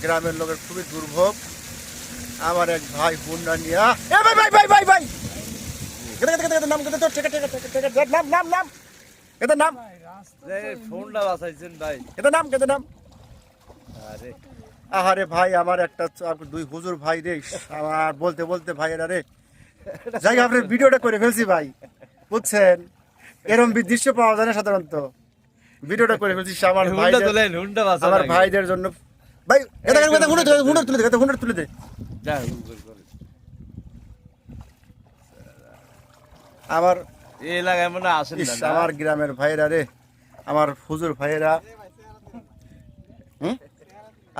গ্রামের লোকের খুবই দুর্ভোগ। আমার এক ভাই হুন্ডা নিয়ে ভাই ভাই ভাই ভাই ভাই নাম নাম নাম নাম এদের নাম ফোনটা বাঁচাইছেন ভাই। এদের নাম আহারে ভাই আমার একটা দুই হুজুর ভাই রে আমার বলতে বলতে ভাইয়েরা রে যাই আপনার ভিডিওটা করে ফেলছি ভাই, বুঝছেন? এরকম দৃশ্য পাওয়া যায় না সাধারণত। ভিডিওটা করে ফেলছি আমার ভাইদের জন্য ভাই। হুন্ডা তুলে দে আমার এই এলাকায় মনে আসেন না। আমার গ্রামের ভাইয়েরা রে, আমার হুজুর ভাইয়েরা।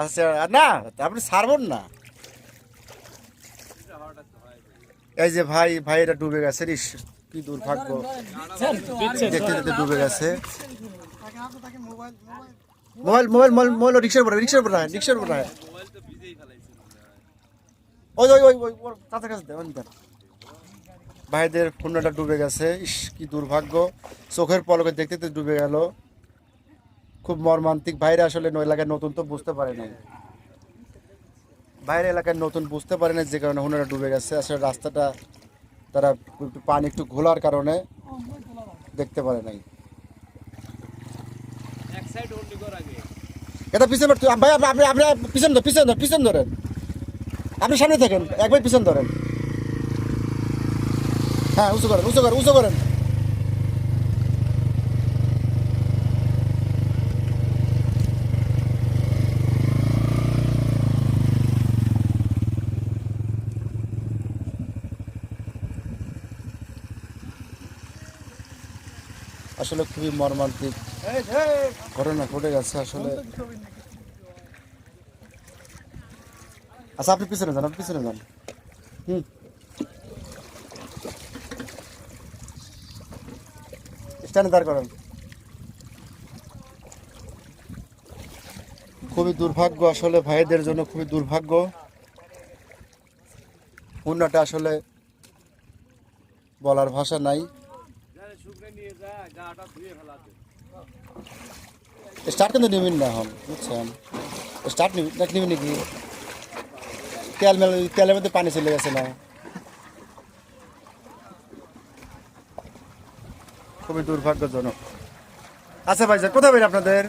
আচ্ছা না আপনি ছাড়বেন না। এই যে ভাইয়েরা ডুবে গেছে, ইস কি দুর্ভাগ্য, দেখতে দেখতে ডুবে গেছে। মোবাইল মোবাইল মোবাইল রিক্সার উপরে ওই ওই ওই ওই কাছে কাছে দেন। ভাইদের ফোনটা ডুবে গেছে, ইস কি দুর্ভাগ্য, চোখের পলকে দেখতে দেখতে ডুবে গেল। খুব মর্মান্তিক। ভাইরা আসলে এলাকায় নতুন তো বুঝতে পারে নাই, বাইরের এলাকায় নতুন বুঝতে পারে না, যে কারণে হুন্ডাটা ডুবে গেছে। আসলে রাস্তাটা তারা পানি একটু ঘোলার কারণে দেখতে পারে নাই। এটা পিছনে ভাই আপনি আপনি পিছন ধরেন, আপনি সামনে থাকেন, একবার পিছন ধরেন। হ্যাঁ উঁচু করেন। আসলে খুবই মর্মান্তিক ঘটনা ঘটে গেছে আসলে। আচ্ছা আপনি পিছনে যান স্ট্যান্ডে দাঁড় করেন। খুবই দুর্ভাগ্য আসলে, ভাইদের জন্য খুবই দুর্ভাগ্য। হুন্ডাটা আসলে বলার ভাষা নাই। স্টার্ট কিন্তু নিবেন না এখন, বুঝছেন? স্টার্ট নিবেন নাকি? তেলের মধ্যে পানি চলে গেছে না? খুবই দুর্ভাগ্যজনক। আচ্ছা ভাই কোথায় বের আপনাদের?